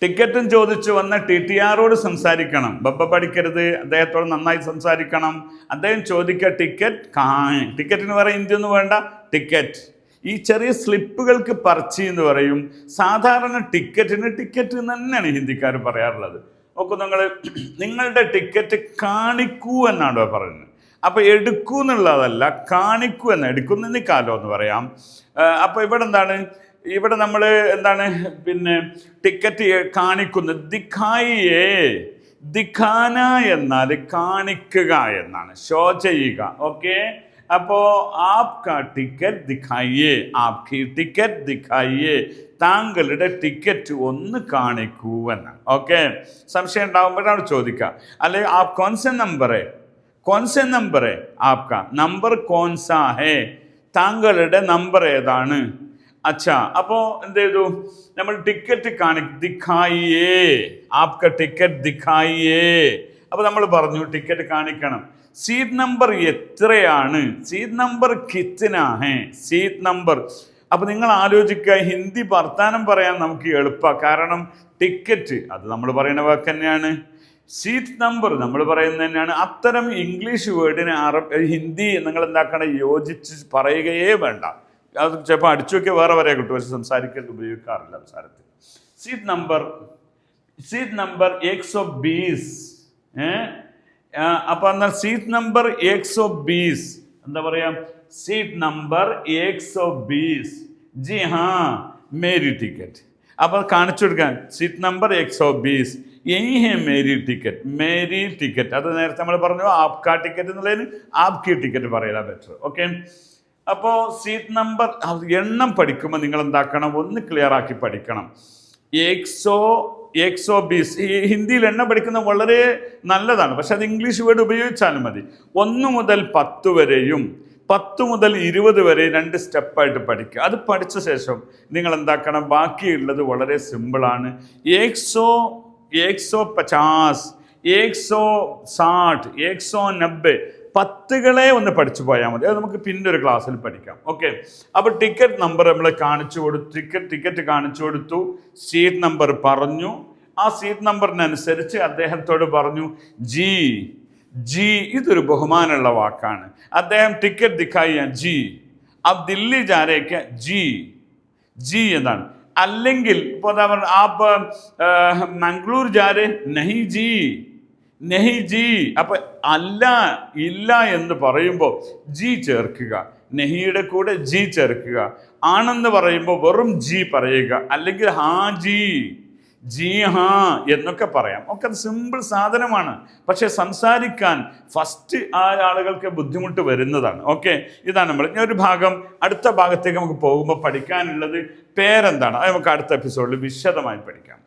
ടിക്കറ്റും ചോദിച്ചു വന്ന TTRോട് സംസാരിക്കണം. ബബ്ബ പഠിക്കരുത്, അദ്ദേഹത്തോട് നന്നായി സംസാരിക്കണം. അദ്ദേഹം ചോദിക്കുക ടിക്കറ്റിന് പറയും ഇന്ത്യ ഒന്നും വേണ്ട, ടിക്കറ്റ്. ഈ ചെറിയ സ്ലിപ്പുകൾക്ക് പർച്ചി എന്ന് പറയും. സാധാരണ ടിക്കറ്റിന് ടിക്കറ്റ് തന്നെയാണ് ഹിന്ദിക്കാർ പറയാറുള്ളത്. ഒക്കെ നിങ്ങളുടെ ടിക്കറ്റ് കാണിക്കൂ എന്നാണോ പറയുന്നത്. അപ്പോൾ എടുക്കൂ എന്നുള്ളതല്ല, കാണിക്കൂ എന്ന്, എടുക്കുന്നതിന് കാലോ എന്ന് പറയാം. അപ്പോൾ ഇവിടെ എന്താണ്, ഇവിടെ നമ്മൾ എന്താണ് ടിക്കറ്റ് കാണിക്കുന്നത് ദിഖായിയേ. ദിഖാന എന്നാൽ കാണിക്കുക എന്നാണ്, ഷോ ചെയ്യുക. ഓക്കെ, അപ്പോൾ ആപ്കാ ടിക്കറ്റ് ദിഖായിയേ, ആപ്കി ടിക്കറ്റ് ദിഖായിയേ, താങ്കളുടെ ടിക്കറ്റ് ഒന്ന് കാണിക്കൂ എന്നാണ്. ഓക്കെ, സംശയം ഉണ്ടാകുമ്പോഴാണ് ചോദിക്കുക. അല്ലെങ്കിൽ ആപ് കോൺസെ നമ്പർ ഹേ ആപ്കാ, നമ്പർ കോൺസാ ഹേ, താങ്കളുടെ നമ്പർ ഏതാണ്. അച്ഛാ, അപ്പോൾ എന്ത് ചെയ്തു, നമ്മൾ ടിക്കറ്റ് ദിഖായിയേ, ആപ്ക ടിക്കറ്റ് ദിഖായിയേ. അപ്പോൾ നമ്മൾ പറഞ്ഞു ടിക്കറ്റ് കാണിക്കണം. സീറ്റ് നമ്പർ എത്രയാണ്, സീറ്റ് നമ്പർ കിത്തന ഹേ, സീറ്റ് നമ്പർ. അപ്പോൾ നിങ്ങൾ ആലോചിക്കുക, ഹിന്ദി വർത്താനം പറയാൻ നമുക്ക് എളുപ്പമാണ്. കാരണം ടിക്കറ്റ് അത് നമ്മൾ പറയുന്ന വാക്ക് തന്നെയാണ്, സീറ്റ് നമ്പർ നമ്മൾ പറയുന്നത് തന്നെയാണ്. അത്തരം ഇംഗ്ലീഷ് വേർഡിന് ഹിന്ദി നിങ്ങൾ എന്താക്കണം, യോജിച്ച് പറയുകയേ വേണ്ട. അത് ചിലപ്പോൾ അടിച്ചു നോക്കിയ വേറെ വരെ കിട്ടും, പക്ഷെ സംസാരിക്കേണ്ട ഉപയോഗിക്കാറില്ല സംസാരത്തിൽ. Seat number 120. അപ്പോൾ എന്നാൽ സീറ്റ് നമ്പർ 120 എന്താ പറയാ, സീറ്റ് നമ്പർ 120 ജി ഹാ മേരി ടിക്കറ്റ്. അപ്പോൾ കാണിച്ചു കൊടുക്കാൻ സീറ്റ് നമ്പർ 120 യഹി ഹേ മേരി ടിക്കറ്റ്. അത് നേരത്തെ നമ്മൾ പറഞ്ഞു ആപ്കാ ടിക്കറ്റ് എന്നുള്ളതിന് ആപ്കി ടിക്കറ്റ് പറയലാ ബെറ്റർ. ഓക്കെ, അപ്പോൾ സീറ്റ് നമ്പർ എണ്ണം പഠിക്കുമ്പോൾ നിങ്ങൾ എന്താക്കണം, ഒന്ന് ക്ലിയർ ആക്കി പഠിക്കണം. 120. ഈ ഹിന്ദിയിൽ എണ്ണം പഠിക്കുന്നത് വളരെ നല്ലതാണ്, പക്ഷെ അത് ഇംഗ്ലീഷ് വേർഡ് ഉപയോഗിച്ചാലും മതി. 1 മുതൽ 10 വരെയും 10 മുതൽ 20 വരെ 2 സ്റ്റെപ്പായിട്ട് പഠിക്കുക. അത് പഠിച്ച ശേഷം നിങ്ങൾ എന്താക്കണം, ബാക്കിയുള്ളത് വളരെ സിമ്പിളാണ്. 150, 160, 190 10കളെ ഒന്ന് പഠിച്ചു പോയാൽ മതി. അത് നമുക്ക് പിന്നെ ഒരു ക്ലാസ്സിൽ പഠിക്കാം. ഓക്കെ, അപ്പോൾ ടിക്കറ്റ് നമ്പർ നമ്മൾ കാണിച്ചു കൊടുത്തു, ടിക്കറ്റ് കാണിച്ചു കൊടുത്തു, സീറ്റ് നമ്പർ പറഞ്ഞു. ആ സീറ്റ് നമ്പറിനനുസരിച്ച് അദ്ദേഹത്തോട് പറഞ്ഞു ജി. ഇതൊരു ബഹുമാനമുള്ള വാക്കാണ്. അദ്ദേഹം ടിക്കറ്റ് ദിഖായിയ ജി, അബ് ദില്ലി ജാരേക്ക് ജി എന്നാണ്. അല്ലെങ്കിൽ ഇപ്പോൾ എന്താ പറയുക, ആപ്പ് മംഗ്ലൂർ ജാരേ നെഹി ജി. അപ്പൊ ഇല്ല എന്ന് പറയുമ്പോൾ ജി ചേർക്കുക, നെഹിയുടെ കൂടെ ജി ചേർക്കുക. ആണെന്ന് പറയുമ്പോൾ വെറും ജി പറയുക, അല്ലെങ്കിൽ ഹാ ജി ഹാ എന്നൊക്കെ പറയാം. ഒക്കെ സിമ്പിൾ സാധനമാണ്, പക്ഷെ സംസാരിക്കാൻ ഫസ്റ്റ് ആ ആളുകൾക്ക് ബുദ്ധിമുട്ട് വരുന്നതാണ്. ഓക്കെ, ഇതാണ് നമ്മൾ ഒരു ഭാഗം. അടുത്ത ഭാഗത്തേക്ക് നമുക്ക് പോകുമ്പോൾ പഠിക്കാനുള്ളത് പേരെന്താണ്, അത് നമുക്ക് അടുത്ത എപ്പിസോഡിൽ വിശദമായി പഠിക്കാം.